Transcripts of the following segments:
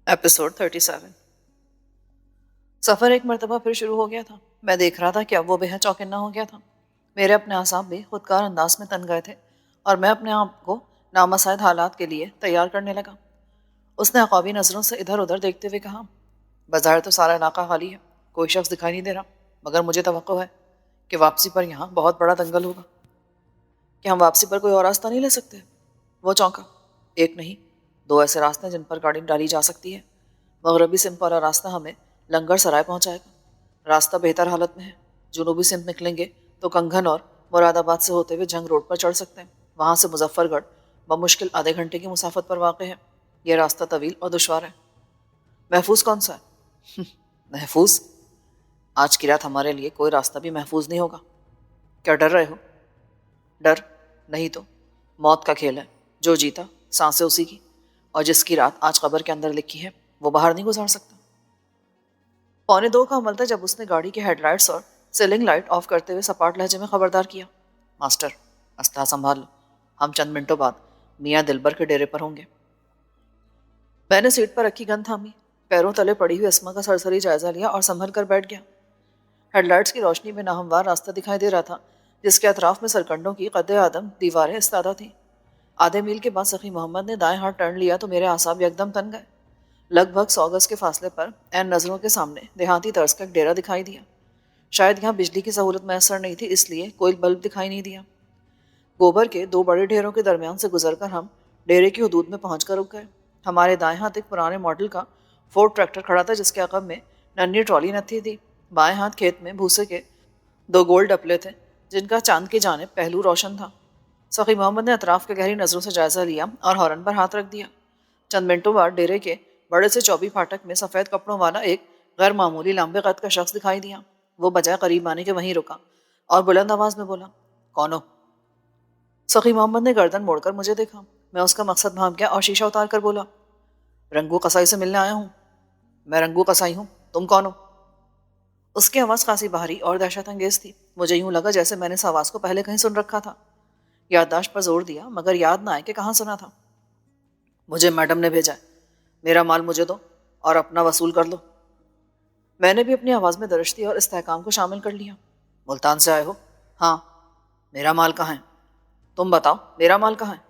Episode 37۔ سفر ایک مرتبہ پھر شروع ہو گیا تھا۔ میں دیکھ رہا تھا کہ اب وہ بے حد چوکنا ہو گیا تھا۔ میرے اپنے اعصاب بھی خودکار انداز میں تن گئے تھے اور میں اپنے آپ کو نامساعد حالات کے لیے تیار کرنے لگا۔ اس نے عقابی نظروں سے ادھر ادھر دیکھتے ہوئے کہا، بظاہر تو سارا علاقہ خالی ہے، کوئی شخص دکھائی نہیں دے رہا، مگر مجھے توقع ہے کہ واپسی پر یہاں بہت بڑا دنگل ہوگا۔ کہ ہم واپسی پر کوئی اور راستہ نہیں لے سکتے؟ وہ چونکا۔ ایک نہیں، دو ایسے راستے ہیں جن پر گاڑی ڈالی جا سکتی ہے۔ مغربی سمت والا راستہ ہمیں لنگر سرائے پہنچائے گا۔ راستہ بہتر حالت میں ہے۔ جنوبی سمت نکلیں گے تو کنگھن اور مراد آباد سے ہوتے ہوئے جنگ روڈ پر چڑھ سکتے ہیں۔ وہاں سے مظفر گڑھ بمشکل آدھے گھنٹے کی مسافت پر واقع ہے۔ یہ راستہ طویل اور دشوار ہے۔ محفوظ کون سا ہے؟ محفوظ؟ آج کی رات ہمارے لیے کوئی راستہ بھی محفوظ نہیں ہوگا۔ کیا ڈر رہے ہو؟ ڈر نہیں تو موت کا کھیل ہے۔ جو جیتا سانسیں اسی کی، اور جس کی رات آج قبر کے اندر لکھی ہے وہ باہر نہیں گزار سکتا۔ 1:45 کا عمل تھا جب اس نے گاڑی کے ہیڈ لائٹس اور سیلنگ لائٹ آف کرتے ہوئے سپاٹ لہجے میں خبردار کیا، ماسٹر اسلحہ سنبھال لو، ہم چند منٹوں بعد میاں دلبر کے ڈیرے پر ہوں گے۔ میں نے سیٹ پر رکھی گن تھامی، پیروں تلے پڑی ہوئی اسما کا سرسری جائزہ لیا اور سنبھل کر بیٹھ گیا۔ ہیڈ لائٹس کی روشنی میں ناہموار راستہ دکھائی دے رہا تھا جس کے اطراف میں سرکنڈوں کی قد آدم دیواریں استادہ تھیں۔ آدھے میل کے بعد سخی محمد نے دائیں ہاتھ ٹرن لیا تو میرے اعصاب یکدم تن گئے۔ لگ بھگ 100 گز کے فاصلے پر عین نظروں کے سامنے دیہاتی طرز کا ایک ڈیرا دکھائی دیا۔ شاید یہاں بجلی کی سہولت میسر نہیں تھی، اس لیے کوئی بلب دکھائی نہیں دیا۔ گوبر کے 2 بڑے ڈھیروں کے درمیان سے گزر کر ہم ڈیرے کی حدود میں پہنچ کر رک گئے۔ ہمارے دائیں ہاتھ ایک پرانے ماڈل کا فورڈ ٹریکٹر کھڑا تھا جس کے عقب میں ننھی ٹرالی نتھی تھی۔ بائیں ہاتھ کھیت میں بھوسے کے 2 گول ڈپلے تھے جن کا چاند کی جانب پہلو روشن تھا۔ سخی محمد نے اطراف کے گہری نظروں سے جائزہ لیا اور ہارن پر ہاتھ رکھ دیا۔ چند منٹوں بعد ڈیرے کے بڑے سے چوبی پھاٹک میں سفید کپڑوں والا ایک غیر معمولی لمبے قد کا شخص دکھائی دیا۔ وہ بجائے قریب آنے کے وہیں رکا اور بلند آواز میں بولا، کون ہو؟ سخی محمد نے گردن موڑ کر مجھے دیکھا۔ میں اس کا مقصد بھانپ گیا اور شیشہ اتار کر بولا، رنگو قصائی سے ملنے آیا ہوں۔ میں رنگو قصائی ہوں، تم کون ہو؟ اس کی آواز خاصی بھاری اور دہشت انگیز تھی۔ مجھے یوں لگا جیسے میں نے اس آواز کو پہلے کہیں سن رکھا تھا۔ یادداشت پر زور دیا مگر یاد نہ آئے کہ کہاں سنا تھا۔ مجھے میڈم نے بھیجا ہے، میرا مال مجھے دو اور اپنا وصول کر لو۔ میں نے بھی اپنی آواز میں درشتی اور استحکام کو شامل کر لیا۔ ملتان سے آئے ہو؟ ہاں۔ میرا مال کہاں ہے؟ تم بتاؤ میرا مال کہاں ہے؟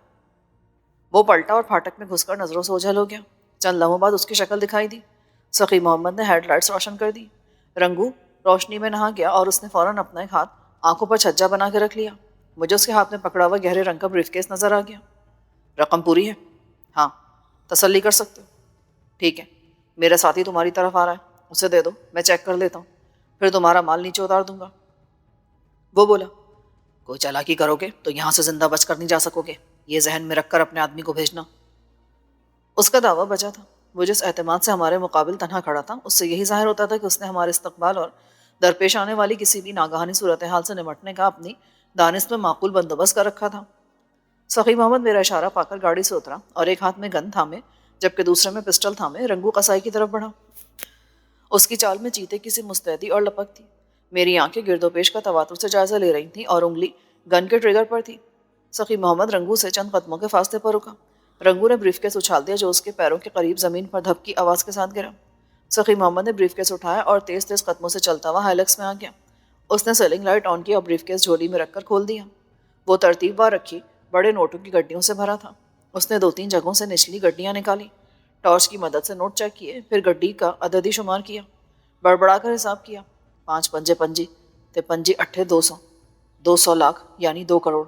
وہ پلٹا اور پھاٹک میں گھس کر نظروں سے اوجھل ہو گیا۔ چند لمحوں بعد اس کی شکل دکھائی دی۔ سخی محمد نے ہیڈ لائٹس روشن کر دی۔ رنگو روشنی میں نہا گیا اور اس نے فوراً اپنا ایک ہاتھ آنکھوں پر چھجا بنا کے رکھ لیا۔ مجھے اس کے ہاتھ میں پکڑا ہوا گہرے رنگ کا بریف کیس نظر آ گیا۔ رقم پوری ہے؟ ہاں۔ تسلی کر سکتے ہو؟ ٹھیک ہے، میرا ساتھی تمہاری طرف آ رہا ہے، اسے دے دو، میں چیک کر لیتا ہوں، پھر تمہارا مال نیچے اتار دوں گا۔ وہ بولا، کوئی چالاکی کرو گے تو یہاں سے زندہ بچ کر نہیں جا سکو گے، یہ ذہن میں رکھ کر اپنے آدمی کو بھیجنا۔ اس کا دعویٰ بجا تھا۔ وہ جس اعتماد سے ہمارے مقابل تنہا کھڑا تھا اس سے یہی ظاہر ہوتا تھا کہ اس نے ہمارے استقبال اور درپیش آنے والی کسی بھی ناگہانی صورتحال سے نمٹنے کا اپنی دانست میں معقول بندوبست کر رکھا تھا۔ سخی محمد میرا اشارہ پا کر گاڑی سے اترا اور ایک ہاتھ میں گن تھامے جبکہ دوسرے میں پسٹل تھامے رنگو قصائی کی طرف بڑھا۔ اس کی چال میں چیتے کی سی مستعدی اور لپک تھی۔ میری آنکھیں گرد و پیش کا تواتر سے جائزہ لے رہی تھیں اور انگلی گن کے ٹریگر پر تھی۔ سخی محمد رنگو سے چند قدموں کے فاصلے پر رکا۔ رنگو نے بریف کیس اچھال دیا جو اس کے پیروں کے قریب زمین پر دھپ کی آواز کے ساتھ گرا۔ سخی محمد نے بریف کیس اٹھایا اور تیز تیز قدموں سے چلتا ہوا ہائلکس میں آ گیا۔ اس نے سیلنگ لائٹ آن کی اور بریف کیس جھولی میں رکھ کر کھول دیا۔ وہ ترتیب وار رکھی بڑے نوٹوں کی گڈیوں سے بھرا تھا۔ اس نے 2-3 جگہوں سے نچلی گڈیاں نکالی، ٹارچ کی مدد سے نوٹ چیک کیے، پھر گڈی کا عددی شمار کیا، بڑبڑا کر حساب کیا، 5 پنجے پنجی تے پنجی اٹھے 200، 200 لاکھ یعنی 2 کروڑ۔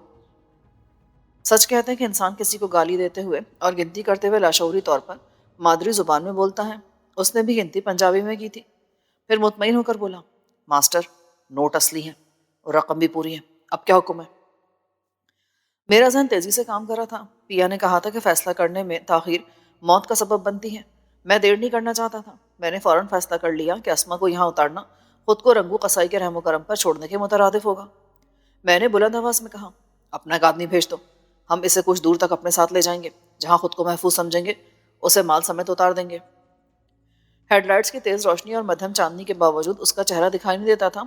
سچ کہتے ہیں کہ انسان کسی کو گالی دیتے ہوئے اور گنتی کرتے ہوئے لاشعوری طور پر مادری زبان میں بولتا ہے۔ اس نے بھی گنتی پنجابی میں کی تھی، پھر مطمئن ہو کر بولا، ماسٹر نوٹ اصلی ہیں اور رقم بھی پوری ہے، اب کیا حکم ہے؟ میرا ذہن تیزی سے کام کر رہا تھا۔ پیا نے کہا تھا کہ فیصلہ کرنے میں تاخیر موت کا سبب بنتی ہے۔ میں دیر نہیں کرنا چاہتا تھا۔ میں نے فوراً فیصلہ کر لیا کہ اسما کو یہاں اتارنا خود کو رنگو قصائی کے رحم و کرم پر چھوڑنے کے مترادف ہوگا۔ میں نے بلند آواز میں کہا، اپنا ایک آدمی بھیج دو، ہم اسے کچھ دور تک اپنے ساتھ لے جائیں گے، جہاں خود کو محفوظ سمجھیں گے اسے مال سمیت اتار دیں گے۔ ہیڈ لائٹس کی تیز روشنی اور مدھم چاندنی کے باوجود اس کا چہرہ دکھائی نہیں دیتا تھا،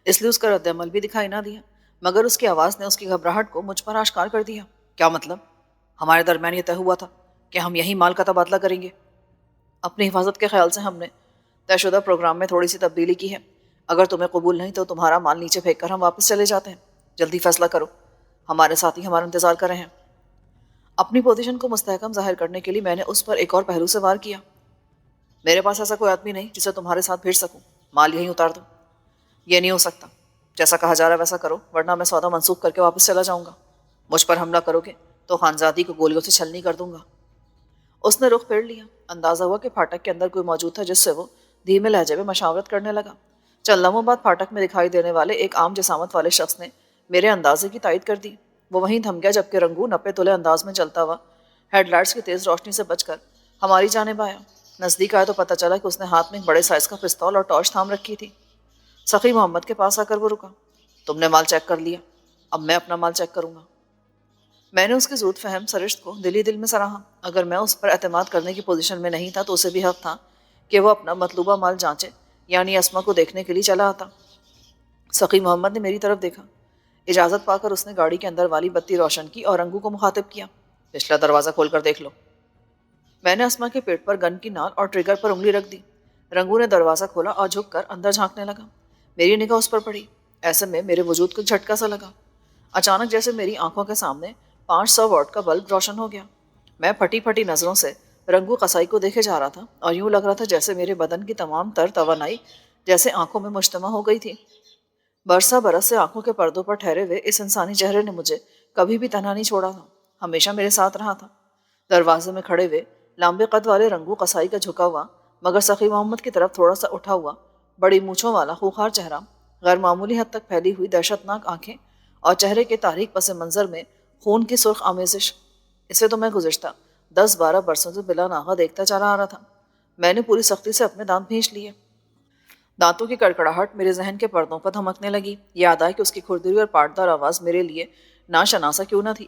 اس لیے اس کا رد عمل بھی دکھائی نہ دیا، مگر اس کی آواز نے اس کی گھبراہٹ کو مجھ پر آشکار کر دیا۔ کیا مطلب؟ ہمارے درمیان یہ طے ہوا تھا کہ ہم یہی مال کا تبادلہ کریں گے۔ اپنی حفاظت کے خیال سے ہم نے طے شدہ پروگرام میں تھوڑی سی تبدیلی کی ہے. اگر تمہیں قبول نہیں تو تمہارا مال نیچے پھینک کر ہم واپس چلے جاتے ہیں. جلدی فیصلہ کرو، ہمارے ساتھی ہمارا انتظار کر رہے ہیں. اپنی پوزیشن کو مستحکم ظاہر کرنے کے لیے میں نے اس پر ایک اور پہلو سے وار کیا. میرے پاس ایسا کوئی آدمی نہیں جسے تمہارے ساتھ بھیج سکوں. مال یہیں اتار دو. یہ نہیں ہو سکتا. جیسا کہا جا رہا ہے ویسا کرو، ورنہ میں سودا منسوخ کر کے واپس چلا جاؤں گا. مجھ پر حملہ کرو گے تو خانزادی کو گولیوں سے چھلنی کر دوں گا. اس نے رخ پھیر لیا. اندازہ ہوا کہ پھاٹک کے اندر کوئی موجود تھا جس سے وہ دھیمے لہجے میں مشاورت کرنے لگا. چند لمحوں بعد پھاٹک میں دکھائی دینے والے ایک عام جسامت والے شخص نے میرے اندازے کی تائید کر دی. وہ وہیں تھم گیا جبکہ رنگو نپے تلے انداز میں چلتا ہوا ہیڈ لائٹس کی تیز روشنی سے بچ کر ہماری جانب آیا. نزدیک آیا تو پتہ چلا کہ اس نے ہاتھ میں ایک بڑے سائز کا پستول اور ٹارچ تھام رکھی تھی. سخی محمد کے پاس آ کر وہ رکا. تم نے مال چیک کر لیا، اب میں اپنا مال چیک کروں گا. میں نے اس کی زود فہم سرشت کو دلی دل میں سراہا. اگر میں اس پر اعتماد کرنے کی پوزیشن میں نہیں تھا تو اسے بھی حق تھا کہ وہ اپنا مطلوبہ مال جانچے، یعنی اسما کو دیکھنے کے لیے چلا آتا. سخی محمد نے میری طرف دیکھا. اجازت پا کر اس نے گاڑی کے اندر والی بتی روشن کی اور رنگو کو مخاطب کیا. پچھلا دروازہ کھول کر دیکھ لو. میں نے اسما کے پیٹ پر گن کی نال اور ٹریگر پر انگلی رکھ دی. رنگو نے دروازہ کھولا اور جھک کر اندر جھانکنے لگا. میری نگاہ اس پر پڑی. ایسے میں میرے وجود کو جھٹکا سا لگا. اچانک جیسے میری آنکھوں کے سامنے 500 واٹ کا بلب روشن ہو گیا. میں پھٹی پھٹی نظروں سے رنگو قصائی کو دیکھے جا رہا تھا اور یوں لگ رہا تھا جیسے میرے بدن کی تمام تر توانائی جیسے آنکھوں میں مجتمع ہو گئی تھی. برسا برس سے آنکھوں کے پردوں پر ٹھہرے ہوئے اس انسانی چہرے نے مجھے کبھی بھی تنہا نہیں چھوڑا تھا، ہمیشہ میرے ساتھ رہا تھا. دروازے میں کھڑے ہوئے لمبے قد والے رنگو قصائی کا جھکا ہوا مگر سخی محمد کی طرف تھوڑا سا اٹھا ہوا بڑی مونچھوں والا خوخار چہرہ، غیر معمولی حد تک پھیلی ہوئی دہشتناک آنکھیں اور چہرے کے تاریک پس منظر میں خون کی سرخ آمیزش، اسے تو میں گزشتہ 10-12 برسوں سے بلا ناغہ دیکھتا چلا آ رہا تھا. میں نے پوری سختی سے اپنے دانت بھینچ لیے. دانتوں کی کڑکڑاہٹ میرے ذہن کے پردوں پر دھمکنے لگی. یاد آئی کہ اس کی کھردری اور پاٹدار آواز میرے لیے ناشناسا کیوں نہ تھی.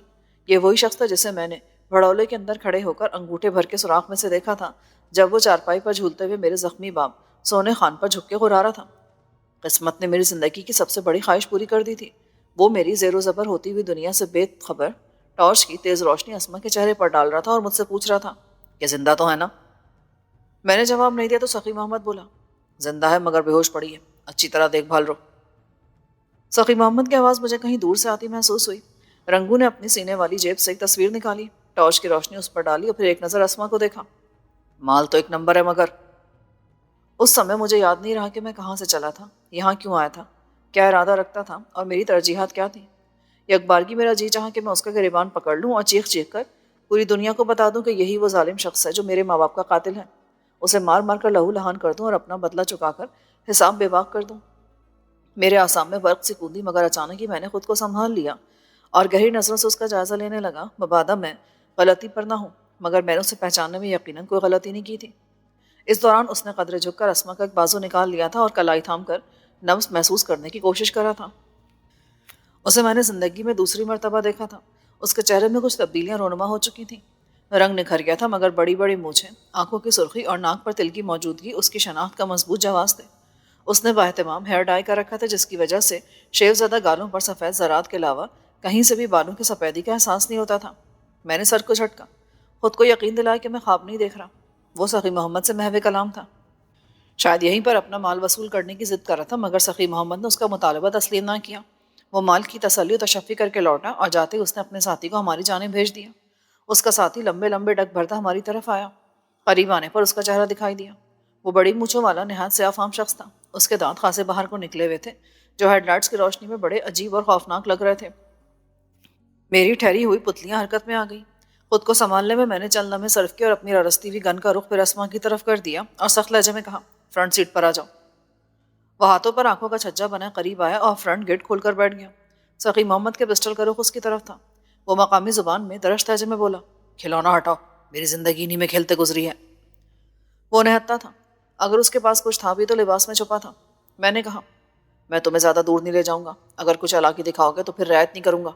یہ وہی شخص تھا جسے میں نے بھڑولے کے اندر کھڑے ہو کر انگوٹھے بھر کے سوراخ میں سے دیکھا تھا جب وہ چارپائی پر جھولتے ہوئے میرے زخمی باپ سونے خان پر جھک کے غرا رہا تھا. قسمت نے میری زندگی کی سب سے بڑی خواہش پوری کر دی تھی. وہ میری زیر و زبر ہوتی ہوئی دنیا سے بے خبر ٹارچ کی تیز روشنی اسما کے چہرے پر ڈال رہا تھا اور مجھ سے پوچھ رہا تھا کہ زندہ تو ہے نا. میں نے جواب نہیں دیا تو سخی محمد بولا، زندہ ہے مگر بے ہوش پڑی ہے، اچھی طرح دیکھ بھال رو. سخی محمد کی آواز مجھے کہیں دور سے آتی محسوس ہوئی. رنگو نے اپنی سینے والی جیب سے ایک تصویر نکالی، ٹارچ کی روشنی اس پر ڈالی اور پھر ایک نظر اسما کو دیکھا. مال تو ایک نمبر ہے مگر اس سمے مجھے یاد نہیں رہا کہ میں کہاں سے چلا تھا، یہاں کیوں آیا تھا، کیا ارادہ رکھتا تھا اور میری ترجیحات کیا تھیں. یکبارگی میرا جی چاہا کہ میں اس کا گریبان پکڑ لوں اور چیخ چیخ کر پوری دنیا کو بتا دوں کہ یہی وہ ظالم شخص ہے جو میرے ماں باپ کا قاتل ہے. اسے مار مار کر لہو لہان کر دوں اور اپنا بدلہ چکا کر حساب بے باک کر دوں. میرے اعصاب میں برق سی کوندی مگر اچانک ہی میں نے خود کو سنبھال لیا اور گہری نظروں سے اس کا جائزہ لینے لگا. مبادا میں غلطی پر نہ ہوں مگر میں نے اسے پہچاننے میں یقیناً کوئی غلطی نہیں کی تھی. اس دوران اس نے قدرے جھک کر اسما کا ایک بازو نکال لیا تھا اور کلائی تھام کر نبض محسوس کرنے کی کوشش کر رہا تھا. اسے میں نے زندگی میں دوسری مرتبہ دیکھا تھا. اس کے چہرے میں کچھ تبدیلیاں رونما ہو چکی تھیں. رنگ نکھر گیا تھا مگر بڑی بڑی مونچھیں، آنکھوں کی سرخی اور ناک پر تل کی موجودگی اس کی شناخت کا مضبوط جواز تھے. اس نے باہتمام ہیئر ڈائی کر رکھا تھا جس کی وجہ سے شیو زدہ گالوں پر سفید زرات کے علاوہ کہیں سے بھی بالوں کی سفیدی کا احساس نہیں ہوتا تھا. میں نے سر کو جھٹکا، خود کو یقین دلایا کہ میں خواب نہیں دیکھ رہا. وہ سخی محمد سے محو کلام تھا. شاید یہیں پر اپنا مال وصول کرنے کی ضد کر رہا تھا مگر سخی محمد نے اس کا مطالبہ تسلیم نہ کیا. وہ مال کی تسلی و تشفی کر کے لوٹا اور جاتے ہی اس نے اپنے ساتھی کو ہماری جانب بھیج دیا. اس کا ساتھی لمبے لمبے ڈگ بھرتا ہماری طرف آیا. قریب آنے پر اس کا چہرہ دکھائی دیا. وہ بڑی مونچھوں والا نہایت سیاہ فام شخص تھا. اس کے دانت خاصے باہر کو نکلے ہوئے تھے جو ہیڈ لائٹس کی روشنی میں بڑے عجیب اور خوفناک لگ رہے تھے. میری ٹھہری ہوئی پتلیاں حرکت میں آ گئی. خود کو سنبھالنے میں نے چند لمحے صرف کیے اور اپنی رستی ہوئی گن کا رخ پھر اسما کی طرف کر دیا اور سخت لہجے میں کہا، فرنٹ سیٹ پر آ جاؤ. وہ ہاتھوں پر آنکھوں کا چھجا بنا قریب آیا اور فرنٹ گیٹ کھول کر بیٹھ گیا. سخی محمد کے پسٹل کا رخ اس کی طرف تھا. وہ مقامی زبان میں درشت لہجے میں بولا، کھلونا ہٹاؤ، میری زندگی انہی میں کھیلتے گزری ہے. وہ نہتا تھا. اگر اس کے پاس کچھ تھا بھی تو لباس میں چھپا تھا. میں نے کہا، میں تمہیں زیادہ دور نہیں لے جاؤں گا، اگر کچھ چالاکی دکھاؤ گے تو پھر رعایت نہیں کروں گا.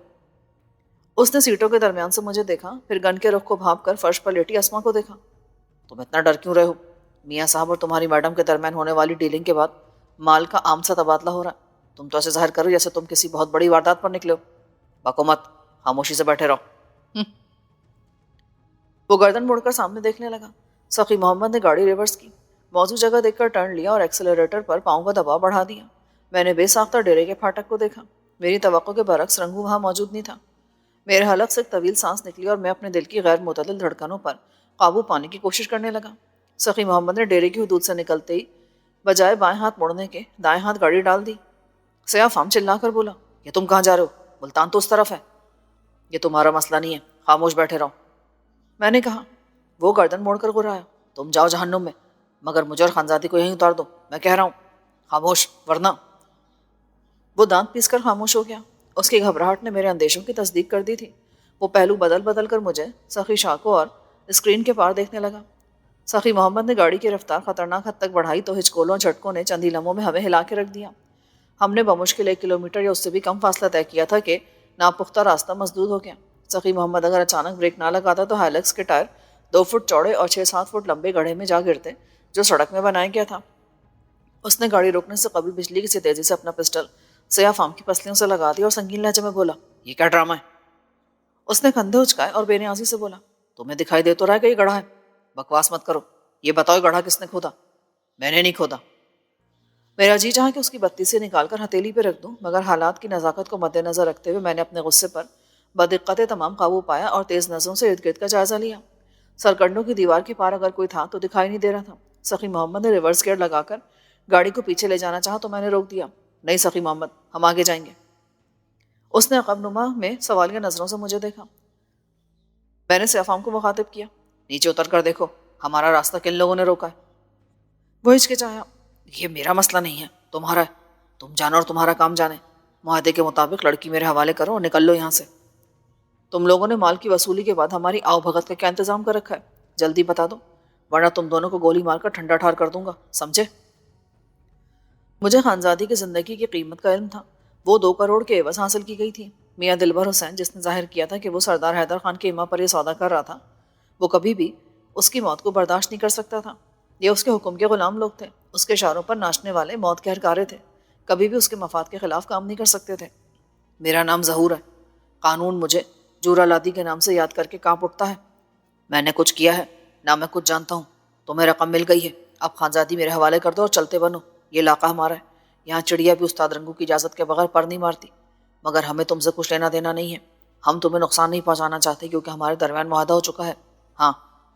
اس نے سیٹوں کے درمیان سے مجھے دیکھا، پھر گن کے رخ کو بھانپ کر فرش پر لیٹی اسما کو دیکھا. تم اتنا ڈر کیوں رہے ہو؟ میاں صاحب اور تمہاری میڈم کے درمیان ہونے والی ڈیلنگ کے بعد مال کا عام سا تبادلہ ہو رہا ہے. تم تو ایسے ظاہر کرو جیسے تم کسی بہت بڑی واردات پر نکلے ہو. بکو مت، خاموشی سے بیٹھے رہو. وہ گردن موڑ کر سامنے دیکھنے لگا. سخی محمد نے گاڑی ریورس کی، موزوں جگہ دیکھ کر ٹرن لیا اور ایکسلریٹر پر پاؤں کا دباؤ بڑھا دیا۔ میں نے بے ساختہ ڈیرے کے پھاٹک کو دیکھا۔ میری توقع کے برعکس رنگو وہاں موجود نہیں تھا۔ میرے حلق سے ایک طویل سانس نکلی اور میں اپنے دل کی غیر معتدل دھڑکنوں پر قابو پانے کی کوشش کرنے لگا۔ سخی محمد نے ڈیرے کی حدود سے نکلتے ہی بجائے بائیں ہاتھ موڑنے کے دائیں ہاتھ گاڑی ڈال دی۔ سیاہ فام چلا کر بولا، یہ تم کہاں جا رہے ہو؟ ملتان تو اس طرف ہے۔ یہ تمہارا مسئلہ نہیں ہے، خاموش بیٹھے رہو۔ میں نے کہا۔ وہ گردن موڑ کر گرایا، تم جاؤ جہنم میں، مگر مجھے اور خانزادی کو یہیں اتار دو، میں کہہ رہا ہوں، خاموش ورنہ۔ وہ دانت پیس کر خاموش ہو گیا۔ اس کی گھبراہٹ نے میرے اندیشوں کی تصدیق کر دی تھی۔ وہ پہلو بدل بدل کر مجھے، سخی شاہ کو اور اسکرین کے پار دیکھنے لگا۔ سخی محمد نے گاڑی کی رفتار خطرناک حد تک بڑھائی تو ہچکولوں اور جھٹکوں نے چند ہی لمحوں میں ہمیں ہلا کے رکھ دیا۔ ہم نے بمشکل 1 کلومیٹر یا اس سے بھی کم فاصلہ طے کیا تھا کہ ناپختہ راستہ مسدود ہو گیا۔ سخی محمد اگر اچانک بریک نہ لگاتا تو ہائلکس کے ٹائر 2 فٹ چوڑے اور 6-7 فٹ لمبے گڑھے میں جا گرتے جو سڑک میں بنایا گیا تھا۔ اس نے گاڑی روکنے سے قبل بجلی کی سی تیزی سے اپنا پسٹل سیاہ فام کی پسلیوں سے لگا دیا اور سنگین لہجے میں بولا، یہ کیا ڈرامہ ہے؟ اس نے کندھے اچکائے اور بے نیازی سے بولا، تمہیں دکھائی دے تو رہا ہے کہ یہ گڑھا ہے؟ بکواس مت کرو، یہ بتاؤ گڑھا کس نے کھودا؟ میں نے نہیں کھودا۔ میرا جی چاہا کہ اس کی بتی سے نکال کر ہتھیلی پہ رکھ دوں، مگر حالات کی نزاکت کو مد نظر رکھتے ہوئے میں نے اپنے غصے پر بدقت تمام قابو پایا اور تیز نظروں سے ارد گرد کا جائزہ لیا۔ سرکنڈوں کی دیوار کے پار اگر کوئی تھا تو دکھائی نہیں دے رہا تھا۔ سخی محمد نے ریورس گیئر لگا کر گاڑی کو پیچھے لے جانا چاہا تو میں نے روک دیا۔ نہیں سخی محمد، ہم آگے جائیں گے۔ اس نے عقب نما میں سوالیہ نظروں سے مجھے دیکھا۔ میں نے سیافام کو مخاطب کیا، نیچے اتر کر دیکھو، ہمارا راستہ کن لوگوں نے روکا ہے؟ وہ ہچکچایا، یہ میرا مسئلہ نہیں ہے، تمہارا ہے، تم جانو اور تمہارا کام جانے۔ معاہدے کے مطابق لڑکی میرے حوالے کرو اور نکل لو یہاں سے۔ تم لوگوں نے مال کی وصولی کے بعد ہماری آؤ بھگت کا کیا انتظام کر رکھا ہے؟ جلدی بتا دو، ورنہ تم دونوں کو گولی مار کر ٹھنڈا ٹھار کر دوں گا، سمجھے؟ مجھے خانزادی کی زندگی کی قیمت کا علم تھا۔ وہ 2 کروڑ کے عوض حاصل کی گئی تھی۔ میاں دلبر حسین جس نے ظاہر کیا تھا کہ وہ سردار حیدر خان کے اماں پر یہ سودا کر رہا تھا، وہ کبھی بھی اس کی موت کو برداشت نہیں کر سکتا تھا۔ یہ اس کے حکم کے غلام لوگ تھے، اس کے اشاروں پر ناچنے والے موت کے ہرکارے تھے، کبھی بھی اس کے مفاد کے خلاف کام نہیں کر سکتے تھے۔ میرا نام ظہور ہے، قانون مجھے جورا لادی کے نام سے یاد کر کے کانپ اٹھتا ہے۔ میں نے کچھ کیا ہے نہ میں کچھ جانتا ہوں۔ تمہیں رقم مل گئی ہے، اب خانزادی میرے حوالے کر دو اور چلتے بنو۔ یہ علاقہ ہمارا ہے، یہاں چڑیا بھی استاد رنگو کی اجازت کے بغیر پر نہیں مارتی، مگر ہمیں تم سے کچھ لینا دینا نہیں ہے۔ ہم تمہیں نقصان نہیں پہنچانا چاہتے کیونکہ ہمارے درمیان معاہدہ ہو چکا ہے۔ ہاں،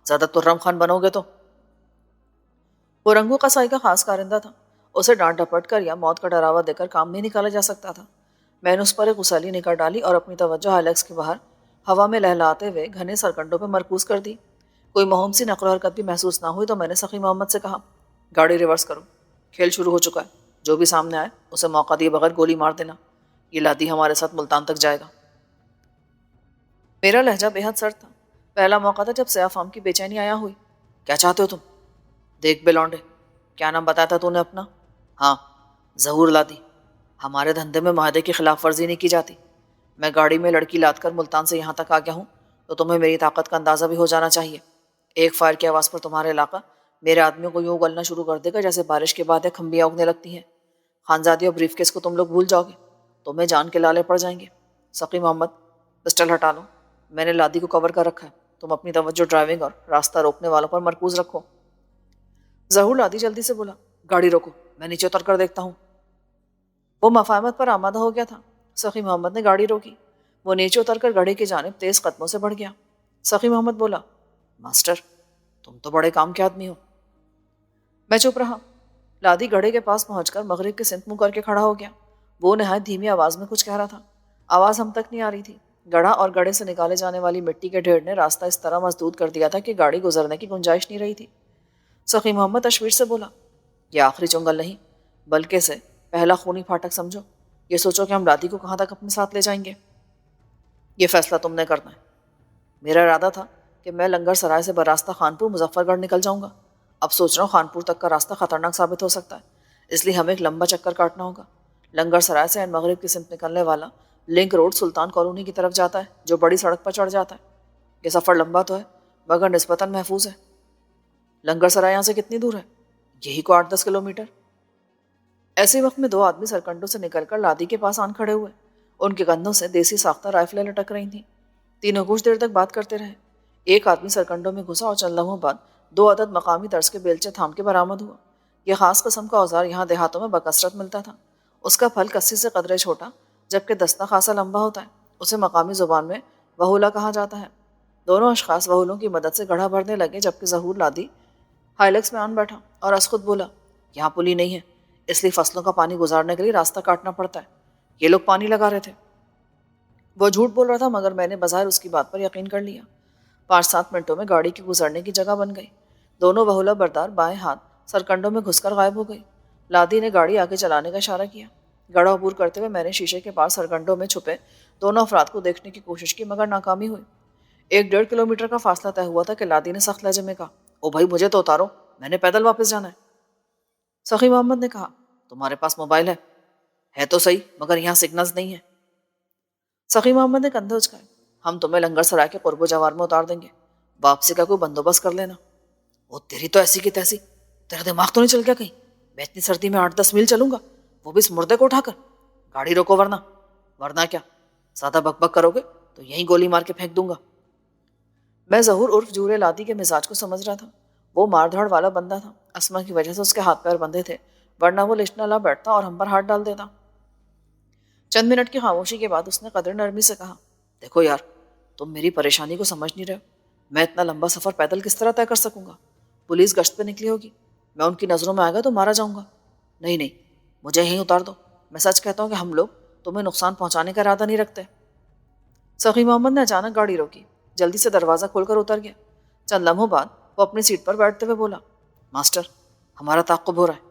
زیادہ ترم خان بنو گے تو۔ وہ رنگو قصائی کا خاص کارندہ تھا، اسے ڈانٹ ڈپٹ کر یا موت کا ڈراوا دے کر کام نہیں نکالا جا سکتا تھا۔ میں نے اس پر ایک غسیلی نگاہ ڈالی اور اپنی توجہ ہائلکس کے باہر ہوا میں لہلاتے ہوئے گھنے سرکنڈوں پہ مرکوز کر دی۔ کوئی مہم سی نقل و حرکت بھی محسوس نہ ہوئی تو میں نے سخی محمد سے کہا، گاڑی ریورس کرو، کھیل شروع ہو چکا ہے، جو بھی سامنے آئے اسے موقع دیے بغیر گولی مار دینا۔ یہ لادی ہمارے ساتھ ملتان تک جائے گا۔ میرا لہجہ بے حد سرد تھا۔ پہلا موقع تھا جب سیاہ فام کی بے چینی آیا ہوئی۔ کیا چاہتے ہو تم؟ دیکھ بے لونڈے، کیا نام بتایا تھا تو نے اپنا؟ ہاں، ظہور لادی۔ ہمارے دھندے میں معاہدے کی خلاف ورزی نہیں کی جاتی۔ میں گاڑی میں لڑکی لاد کر ملتان سے یہاں تک آ گیا ہوں تو تمہیں میری طاقت کا اندازہ بھی ہو جانا چاہیے۔ ایک فائر کی آواز پر تمہارا علاقہ میرے آدمیوں کو یوں اگلنا شروع کر دے گا جیسے بارش کے بعد کھمبیاں اگنے لگتی ہیں۔ خانزادی اور بریف کیس کو تم لوگ بھول جاؤ گے، تمہیں جان کے لالے پڑ جائیں گے۔ سقی محمد، پسٹل ہٹا لو، میں نے لادی کو کور کر رکھا ہے، تم اپنی توجہ ڈرائیونگ اور راستہ روکنے والوں پر مرکوز رکھو۔ ظہور لادی جلدی سے بولا، گاڑی روکو، میں نیچے اتر کر دیکھتا ہوں۔ وہ مفاہمت پر آمادہ ہو گیا تھا۔ سخی محمد نے گاڑی روکی، وہ نیچے اتر کر گڑھے کی جانب تیز قدموں سے بڑھ گیا۔ سخی محمد بولا، ماسٹر تم تو بڑے کام کے آدمی ہو۔ میں چپ رہا۔ لادی گڑھے کے پاس پہنچ کر مغرب کے سمت منہ کر کے کھڑا ہو گیا۔ وہ نہایت دھیمی آواز میں کچھ کہہ رہا تھا، آواز ہم تک نہیں آ رہی تھی۔ گڑھا اور گڑھے سے نکالے جانے والی مٹی کے ڈھیر نے راستہ اس طرح مسدود کر دیا تھا کہ گاڑی گزرنے کی گنجائش نہیں رہی تھی۔ سخی محمد تشویش سے بولا، یہ آخری چنگل نہیں بلکہ سے پہلا خونی پھاٹک سمجھو۔ یہ سوچو کہ ہم لادی کو کہاں تک اپنے ساتھ لے جائیں گے، یہ فیصلہ تم نے کرنا ہے۔ میرا ارادہ تھا کہ میں لنگر سرائے سے براستہ خانپور مظفر گڑھ نکل جاؤں گا۔ اب سوچ رہا ہوں خانپور تک کا راستہ خطرناک ثابت ہو سکتا ہے، اس لیے ہمیں ایک لمبا چکر کاٹنا ہوگا۔ لنگر سرائے سے مغرب کی سمت نکلنے والا لنک روڈ سلطان کالونی کی طرف جاتا ہے جو بڑی سڑک پر چڑھ جاتا ہے۔ یہ سفر لمبا تو ہے مگر نسبتاً محفوظ ہے۔ لنگر سرائے یہاں سے کتنی دور ہے؟ یہی کو 8-10 کلومیٹر۔ ایسے وقت میں 2 آدمی سرکنڈوں سے نکل کر لادی کے پاس آن کھڑے ہوئے۔ ان کے کندھوں سے دیسی ساختہ رائفلیں لٹک رہی تھیں۔ تینوں کچھ دیر تک بات کرتے رہے۔ ایک آدمی سرکنڈوں میں گھسا اور چند لمحوں بعد 2 عدد مقامی طرز کے بیلچے تھام کے برآمد ہوا۔ یہ خاص قسم کا اوزار یہاں دیہاتوں میں بکثرت ملتا تھا۔ اس کا پھل کسی سے قدرے چھوٹا جبکہ دستہ خاصا لمبا ہوتا ہے۔ اسے مقامی زبان میں وہولا کہا جاتا ہے۔ دونوں اشخاص وہولوں کی مدد سے گڑھا بھرنے لگے جبکہ ظہور لادی ہائلکس میں آن بیٹھا اور از خود بولا، یہاں پلی نہیں ہے، اس لیے فصلوں کا پانی گزارنے کے لیے راستہ کاٹنا پڑتا ہے۔ یہ لوگ پانی لگا رہے تھے۔ وہ جھوٹ بول رہا تھا مگر میں نے بظاہر اس کی بات پر یقین کر لیا۔ 5-7 منٹوں میں گاڑی کی گزرنے کی جگہ بن گئی۔ دونوں وہولا بردار بائیں ہاتھ سرکنڈوں میں گھس کر غائب ہو گئی۔ لادی نے گاڑی آگے چلانے کا اشارہ کیا۔ گڑھا عبور کرتے ہوئے میں نے شیشے کے پار سرکنڈوں میں چھپے دونوں افراد کو دیکھنے کی کوشش کی مگر ناکامی ہوئی۔ 1-1.5 کلومیٹر کا فاصلہ طے ہوا تھا کہ لادی نے سخت لہجے میں کہا، او بھائی مجھے تو اتارو، میں نے پیدل واپس جانا ہے۔ سخی محمد نے کہا، تمہارے پاس موبائل ہے تو صحیح مگر یہاں سگنلز نہیں ہے۔ سخی محمد نے کندھے اچکائے، ہم تمہیں لنگر سرائے کے قرب و جوار میں اتار دیں گے، واپسی کا کوئی بندوبست کر لینا۔ وہ تیری تو ایسی کی تیسی، تیرا دماغ تو نہیں چل گیا کہیں؟ میں اتنی سردی میں 8-10 میل چلوں گا، وہ بھی اس مردے کو اٹھا کر؟ گاڑی روکو ورنہ کیا؟ زیادہ بک بک کرو گے تو یہیں گولی مار کے پھینک دوں گا۔ میں ظہور عرف جورے لادی کے مزاج کو سمجھ رہا تھا۔ وہ مار دھاڑ والا بندہ تھا، اسما کی وجہ سے اس کے ہاتھ پیر بندھے تھے، ورنہ وہ لشنا لا بیٹھتا اور ہم پر ہاتھ ڈال دیتا۔ چند منٹ کی خاموشی کے بعد اس نے قدر نرمی سے کہا، دیکھو یار، تم میری پریشانی کو سمجھ نہیں رہے ہو۔ میں اتنا لمبا سفر پیدل کس طرح طے کر سکوں گا؟ پولیس گشت پہ نکلی ہوگی، میں ان کی نظروں میں آ گیا تو مارا جاؤں گا۔ نہیں، مجھے یہیں اتار دو۔ میں سچ کہتا ہوں کہ ہم لوگ تمہیں نقصان پہنچانے کا ارادہ نہیں رکھتے۔ سخی محمد نے اچانک گاڑی روکی، جلدی سے دروازہ کھول کر اتر گیا۔ چند لمحوں بعد وہ اپنی سیٹ پر بیٹھتے ہوئے بولا، ماسٹر، ہمارا تعاقب ہو رہا ہے۔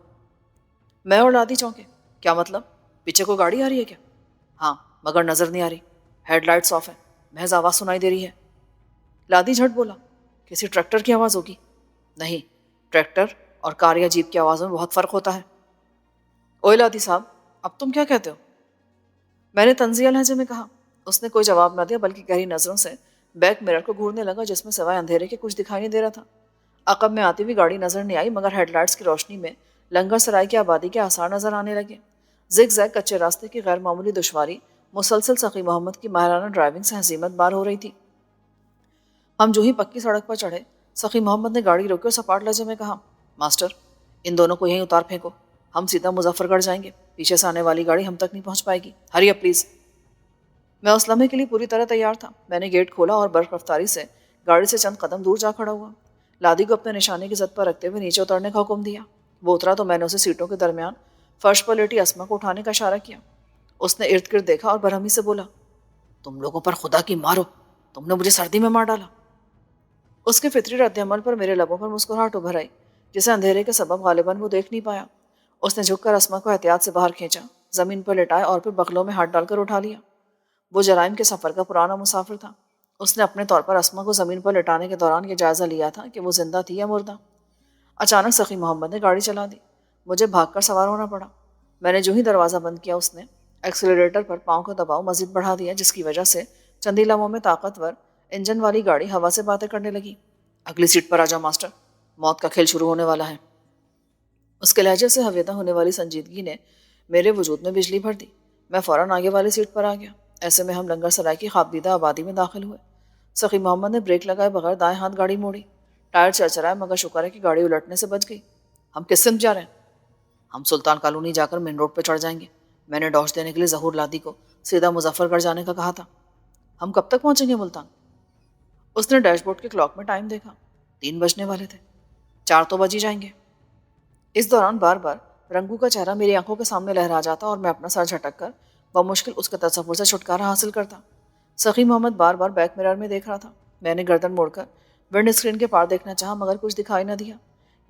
میں اور لادی چونکے۔ کیا مطلب؟ پیچھے کو گاڑی آ رہی ہے کیا؟ ہاں مگر نظر نہیں آ رہی، ہیڈ لائٹس آف ہیں، محض آواز سنائی دے رہی ہے۔ لادی جھٹ بولا، کسی ٹریکٹر کی آواز ہوگی؟ نہیں، ٹریکٹر اور کار یا جیپ کی آوازوں میں بہت فرق ہوتا ہے۔ اوے لادی صاحب، اب تم کیا کہتے ہو؟ میں نے طنزیہ لہجے میں کہا۔ اس نے کوئی جواب نہ دیا بلکہ گہری نظروں سے بیک میرر کو گھورنے لگا جس میں سوائے اندھیرے کے کچھ دکھائی نہیں دے رہا تھا۔ عقب میں آتی ہوئی گاڑی نظر نہیں آئی مگر ہیڈ لائٹس کی روشنی میں لنگر سرائے کی آبادی کے آثار نظر آنے لگے۔ زگ زیگ کچے راستے کی غیر معمولی دشواری مسلسل سخی محمد کی ماہرانہ ڈرائیونگ سے ہزیمت بار ہو رہی تھی۔ ہم جو ہی پکی سڑک پر چڑھے، سخی محمد نے گاڑی روکی اور سپاٹ لہجے میں کہا، ماسٹر، ان دونوں کو یہیں اتار پھینکو، ہم سیدھا مظفر گڑھ جائیں گے، پیچھے سے آنے والی گاڑی ہم تک نہیں پہنچ پائے گی، ہری اپ پلیز۔ میں اس لمحے کے لیے پوری طرح تیار تھا۔ میں نے گیٹ کھولا اور برق رفتاری سے گاڑی سے چند قدم دور جا کھڑا ہوا۔ لادی کو اپنے نشانے کی زد پر رکھتے ہوئے نیچے اترنے کا حکم دیا۔ وہ اترا تو میں نے اسے سیٹوں کے درمیان فرش پر لیٹی اسما کو اٹھانے کا اشارہ کیا۔ اس نے ارد گرد دیکھا اور برہمی سے بولا، تم لوگوں پر خدا کی مارو، تم نے مجھے سردی میں مار ڈالا۔ اس کے فطری رد عمل پر میرے لبوں پر مسکراہٹ ابھر آئی جسے اندھیرے کے سبب غالباً وہ دیکھ نہیں پایا۔ اس نے جھک کر اسما کو احتیاط سے باہر کھینچا، زمین پر لٹایا اور پھر بغلوں میں ہاتھ ڈال کر اٹھا لیا۔ وہ جرائم کے سفر کا پرانا مسافر تھا۔ اس نے اپنے طور پر اسما کو زمین پر لٹانے کے دوران یہ جائزہ لیا تھا کہ وہ زندہ تھی یا مردہ۔ اچانک سخی محمد نے گاڑی چلا دی۔ مجھے بھاگ کر سوار ہونا پڑا۔ میں نے جو ہی دروازہ بند کیا اس نے ایکسیلریٹر پر پاؤں کا دباؤ مزید بڑھا دیا جس کی وجہ سے چندی لمحوں میں طاقتور انجن والی گاڑی ہوا سے باتیں کرنے لگی۔ اگلی سیٹ پر آ جاؤ ماسٹر، موت کا کھیل شروع ہونے والا ہے۔ اس کے لہجے سے ہویدہ ہونے والی سنجیدگی نے میرے وجود میں بجلی بھر دی۔ میں فوراً آگے والی سیٹ پر آ گیا۔ ایسے میں ہم لنگر سرائے کی خوابدیدہ آبادی میں داخل ہوئے۔ سخی محمد نے بریک لگائے بغیر دائیں ہاتھ گاڑی موڑی۔ ٹائر چرچرائے مگر شکر ہے کہ گاڑی الٹنے سے بچ گئی۔ ہم کس سمت جا رہے ہیں؟ ہم سلطان کالونی جا کر مین روڈ پہ چڑھ جائیں گے۔ میں نے ڈاش دینے کے لیے ظہور لادی کو سیدھا مظفر گڑھ جانے کا کہا تھا۔ ہم کب تک پہنچیں گے ملتان؟ اس نے ڈیش بورڈ کے کلاک میں ٹائم دیکھا، 3 بجنے والے تھے، 4 تو بج ہی جائیں گے۔ اس دوران بار بار رنگو کا چہرہ میری آنکھوں کے سامنے لہرا جاتا اور میں اپنا سر جھٹک کر بمشکل اس کے تصور سے چھٹکارا حاصل کرتا۔ سخی محمد بار بار بیک میرر میں دیکھ رہا تھا۔ میں نے گردن موڑ کر ونڈ اسکرین کے پار دیکھنا چاہا مگر کچھ دکھائی نہ دیا۔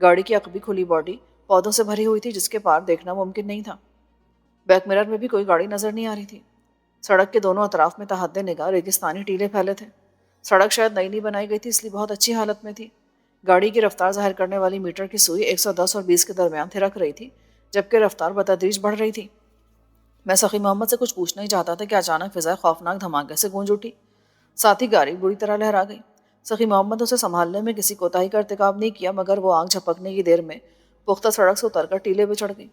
گاڑی کی عقبی کھلی باڈی پودوں سے بھری ہوئی تھی جس کے پار دیکھنا ممکن نہیں تھا۔ بیک میرر میں بھی کوئی گاڑی نظر نہیں آ رہی تھی۔ سڑک کے دونوں اطراف میں تحد نگاہ ریگستانی ٹیلے پھیلے تھے۔ سڑک شاید نئی نہیں بنائی گئی تھی اس لیے بہت اچھی حالت میں تھی۔ گاڑی کی رفتار ظاہر کرنے والی میٹر کی سوئی 110 اور 20 کے درمیان تھرک رہی تھی جبکہ رفتار بتدریج بڑھ رہی تھی۔ میں سخی محمد سے کچھ پوچھنا ہی چاہتا تھا کہ اچانک فضا خوفناک دھماکے سے گونج اٹھی۔ ساتھ ہی گاڑی بری طرح لہرا گئی۔ سخی محمد اسے سنبھالنے میں کسی کوتاہی کا ارتکاب نہیں کیا مگر وہ آنکھ جھپکنے کی دیر میں پختہ سڑک سے اتر کر ٹیلے پہ چڑھ گئی۔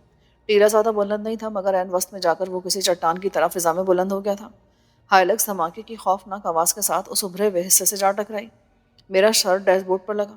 ٹیلا زیادہ بلند نہیں تھا مگر عین وسط میں جا کر وہ کسی چٹان کی طرح فضا میں بلند ہو گیا تھا۔ ہائلکس دھماکے کی خوفناک آواز کے ساتھ اس ابھرے ہوئے حصے سے جا ٹکرائی۔ میرا سر ڈیش بورڈ پر لگا۔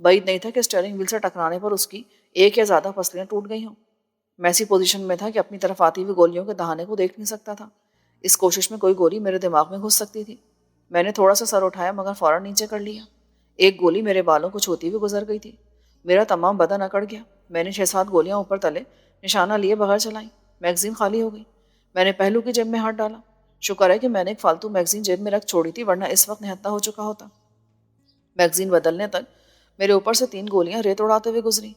بعید نہیں تھا کہ اسٹیئرنگ ویل سے ٹکرانے پر اس کی ایک یا زیادہ پسلیاں ٹوٹ گئی ہوں۔ میں ایسی پوزیشن میں تھا کہ اپنی طرف آتی ہوئی گولیوں کے دہانے کو دیکھ نہیں سکتا تھا۔ اس کوشش میں کوئی گولی میرے دماغ میں گھس سکتی تھی۔ میں نے تھوڑا سا سر اٹھایا مگر فوراً نیچے کر لیا۔ ایک گولی میرے بالوں کو چھوتی ہوئی گزر گئی تھی۔ میرا تمام بدن اکڑ گیا۔ میں نے 6-7 گولیاں اوپر تلے نشانہ لیے بغیر چلائیں۔ میگزین خالی ہو گئی۔ میں نے پہلو کی جیب میں ہاتھ ڈالا۔ شکر ہے کہ میں نے ایک فالتو میگزین جیب میں رکھ چھوڑی تھی، ورنہ اس وقت نہتا ہو چکا ہوتا۔ میگزین بدلنے تک میرے اوپر سے 3 گولیاں ریت اڑاتے ہوئے گزری۔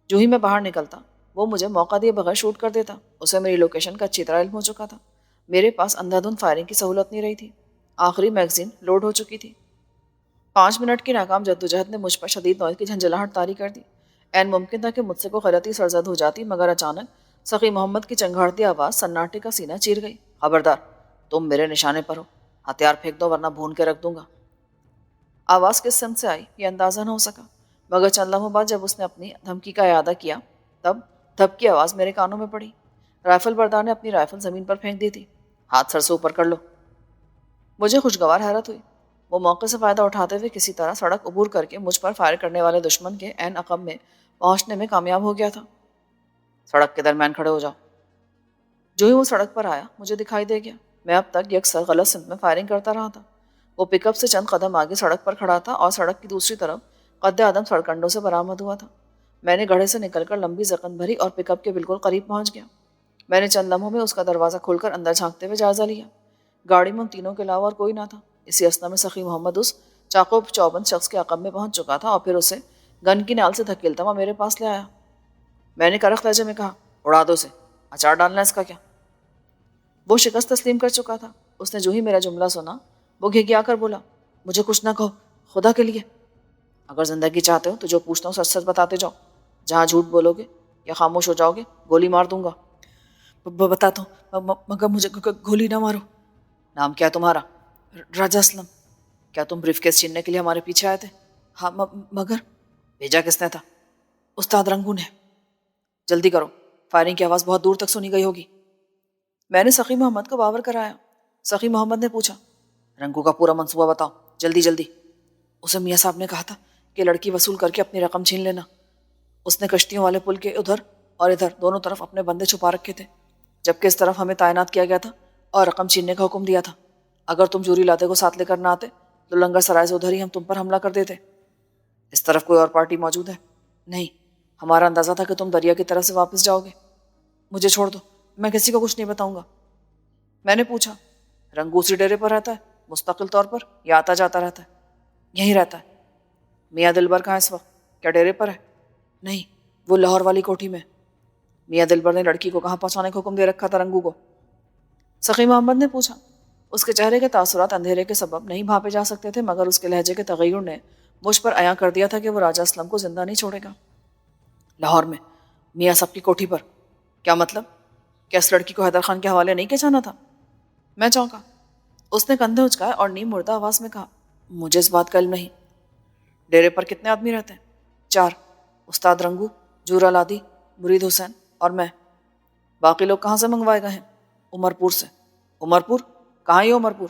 جو ہی میں باہر نکلتا وہ مجھے موقع دیے بغیر شوٹ کر دیتا۔ اسے میری لوکیشن کا اچھی طرح علم ہو چکا تھا۔ میرے پاس اندھا دھند فائرنگ کی سہولت نہیں رہی تھی۔ آخری میگزین لوڈ ہو چکی تھی۔ 5 منٹ کی ناکام جدوجہد نے مجھ پر شدید نوئز کی جھنجھلاہٹ طاری کر دی۔ عین ممکن تھا کہ مجھ سے کوئی غلطی سرزد ہو جاتی، مگر اچانک سخی محمد کی چنگھاڑتی آواز سناٹے کا سینہ چیر گئی۔ خبردار، تم میرے نشانے پر ہو، ہتھیار پھینک دو ورنہ بھون کے رکھ دوں گا۔ آواز کس سمت سے آئی یہ اندازہ نہ ہو سکا، مگر چند لمحوں بعد جب اس نے اپنی دھمکی کا اعادہ کیا تب دھپ کی آواز میرے کانوں میں پڑی۔ رائفل بردار نے اپنی رائفل زمین پر پھینک دی تھی۔ ہاتھ سر سے اوپر کر لو۔ مجھے خوشگوار حیرت ہوئی۔ وہ موقع سے فائدہ اٹھاتے ہوئے کسی طرح سڑک عبور کر کے مجھ پر فائر کرنے والے دشمن کے عین عقب میں پہنچنے میں کامیاب ہو گیا تھا۔ سڑک کے درمیان کھڑے ہو جاؤ۔ جو ہی وہ سڑک پر آیا مجھے دکھائی دے گیا۔ میں اب تک یکسر غلط سمت میں فائرنگ کرتا رہا تھا۔ وہ پک اپ سے چند قدم آگے سڑک پر کھڑا تھا اور سڑک کی دوسری طرف قد آدم سڑکنڈوں سے برآمد ہوا تھا۔ میں نے گڑھے سے نکل کر لمبی زکن بھری اور پک اپ کے بالکل قریب پہنچ گیا۔ میں نے چند لمحوں میں اس کا دروازہ کھول کر اندر جھانکتے ہوئے جائزہ لیا۔ گاڑی میں ان تینوں کے علاوہ اور کوئی نہ تھا۔ اسی اثنا میں سخی محمد اس چاقو چوبند شخص کے عقب میں پہنچ چکا تھا اور پھر اسے گن کی نال سے دھکیلتا ہوا میرے پاس لے آیا۔ میں نے کرخت لہجے میں کہا، اڑا دو اسے، اچار ڈالنا اس کا کیا؟ وہ شکست تسلیم کر چکا تھا۔ اس نے جو ہی میرا جملہ سنا وہ گھگیا کر بولا، مجھے کچھ نہ کہو، خدا کے لیے۔ اگر زندگی چاہتے ہو تو جو پوچھتا ہوں سچ سچ بتاتے جاؤ۔ جہاں جھوٹ بولو گے یا خاموش ہو جاؤ گے گولی مار دوں گا۔ بتاتا ہوں مگر مجھے گولی نہ مارو۔ نام کیا ہے تمہارا؟ راجہ اسلم۔ کیا تم بریف کیس چھیننے کے لیے ہمارے پیچھے آئے تھے؟ ہاں مگر بھیجا کس نے تھا؟ استاد رنگو نے۔ جلدی کرو، فائرنگ کی آواز بہت دور تک سنی گئی ہوگی۔ میں نے سخی محمد کو باور کرایا۔ سخی محمد نے پوچھا، رنگو کا پورا منصوبہ بتاؤ، جلدی جلدی۔ اسے میاں صاحب نے کہا تھا کہ لڑکی وصول کر کے اپنی رقم چھین لینا۔ اس نے کشتیوں والے پل کے ادھر اور ادھر دونوں طرف اپنے بندے چھپا رکھے تھے، جبکہ اس طرف ہمیں تعینات کیا گیا تھا اور رقم چھیننے کا حکم دیا تھا۔ اگر تم جوری لاتے کو ساتھ لے کر نہ آتے تو لنگر سرائے سے ادھر ہی ہم تم پر حملہ کر دیتے۔ اس طرف کوئی اور پارٹی موجود ہے؟ نہیں، ہمارا اندازہ تھا کہ تم دریا کی طرف سے واپس جاؤ گے۔ مجھے چھوڑ دو، میں کسی کو کچھ نہیں بتاؤں گا۔ میں نے پوچھا، رنگو اسی ڈیرے پر رہتا ہے مستقل طور پر یا آتا جاتا رہتا ہے؟ یہیں رہتا ہے۔ میاں دلبر کہاں اس وقت؟ کیا ڈیرے پر ہے؟ نہیں، وہ لاہور والی کوٹھی میں۔ میاں دلبر نے لڑکی کو کہاں پہنچانے کا حکم دے رکھا تھا رنگو کو؟ سخی محمد نے پوچھا۔ اس کے چہرے کے تاثرات اندھیرے کے سبب نہیں بھانپے جا سکتے تھے، مگر اس کے لہجے کے تغیر نے مجھ پر عیاں کر دیا تھا کہ وہ راجہ اسلم کو زندہ نہیں چھوڑے گا۔ لاہور میں میاں صاحب کی کوٹھی پر؟ کیا مطلب؟ کیا اس لڑکی کو حیدر خان کے حوالے نہیں کیا جانا تھا؟ میں چونکا۔ اس نے کندھے اچکائے اور نیم مردہ آواز میں کہا، مجھے اس بات کا علم نہیں۔ ڈیرے پر کتنے آدمی رہتے ہیں؟ 4، استاد رنگو، جورا لادی، مرید حسین اور میں۔ باقی لوگ کہاں سے منگوائے گئے ہیں؟ عمرپور سے۔ عمرپور؟ کہاں یہ عمرپور؟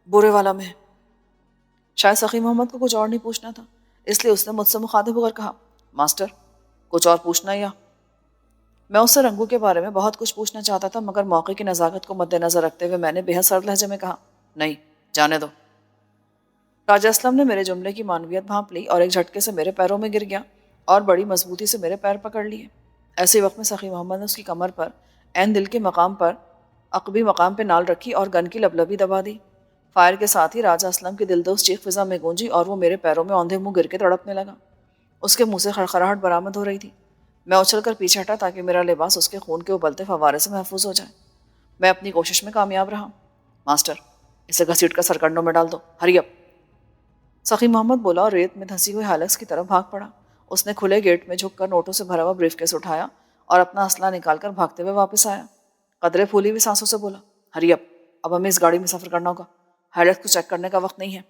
بورے والا میں ہے۔ شاید سخی محمد کو کچھ اور نہیں پوچھنا تھا، اس لیے اس نے مجھ سے مخاطب ہو کر کہا، ماسٹر کچھ اور پوچھنا یا؟ میں اس سے رنگو کے بارے میں بہت کچھ پوچھنا چاہتا تھا، مگر موقع کی نزاکت کو مد نظر رکھتے ہوئے میں نے بے حد سرد لہجے میں کہا، نہیں، جانے دو۔ راجہ اسلم نے میرے جملے کی معنویت بھانپ لی اور ایک جھٹکے سے میرے پیروں میں گر گیا اور بڑی مضبوطی سے میرے پیر پکڑ لیے۔ ایسے وقت میں سخی محمد نے اس کی کمر پر عین دل کے مقام پر عقبی مقام پہ نال رکھی اور گن کی لبلبی دبا دی۔ فائر کے ساتھ ہی راجہ اسلم کی دلدوز چیخ فضا میں گونجی اور وہ میرے پیروں میں اوندھے منہ گر کے تڑپنے لگا۔ اس کے منہ سے خڑخڑاہٹ برآمد ہو رہی تھی۔ میں اچھل کر پیچھے ہٹا تاکہ میرا لباس اس کے خون کے ابلتے فوارے سے محفوظ ہو جائے۔ میں اپنی کوشش میں کامیاب رہا۔ ماسٹر اسے گھسیٹ کر سرکنڈوں میں ڈال دو، ہری اپ۔ سخی محمد بولا اور ریت میں دھنسی ہوئی ہائلکس کی طرف بھاگ پڑا۔ اس نے کھلے گیٹ میں جھک کر نوٹوں سے بھرا ہوا بریف کیس اٹھایا اور اپنا اسلحہ نکال کر بھاگتے ہوئے واپس آیا۔ قدرے پھولی ہوئی سانسوں سے بولا، ہری اپ، اب ہمیں اس گاڑی میں سفر کرنا ہوگا، ہائلکس کو چیک کرنے کا وقت نہیں ہے۔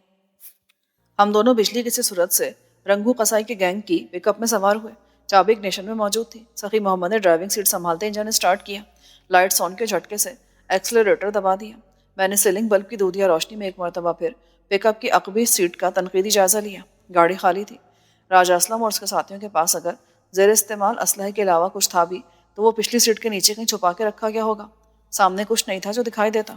ہم دونوں بجلی کسی صورت سے رنگو قصائی کے گینگ کی پک اپ میں سوار ہوئے۔ چابی اگنیشن میں موجود تھی۔ سخی محمد نے ڈرائیونگ سیٹ سنبھالتے انجن اسٹارٹ کیا۔ لائٹس آن کے جھٹکے سے ایکسلریٹر دبا دیا۔ میں نے سیلنگ بلب کی دودھیا روشنی میں ایک مرتبہ پھر پک اپ کی عقبی سیٹ کا تنقیدی جائزہ لیا۔ گاڑی خالی تھی۔ راجہ اسلم اور اس کے ساتھیوں کے پاس اگر زیر استعمال اسلحے کے علاوہ کچھ تھا بھی تو وہ پچھلی سیٹ کے نیچے کہیں چھپا کے رکھا گیا ہوگا۔ سامنے کچھ نہیں تھا جو دکھائی دیتا۔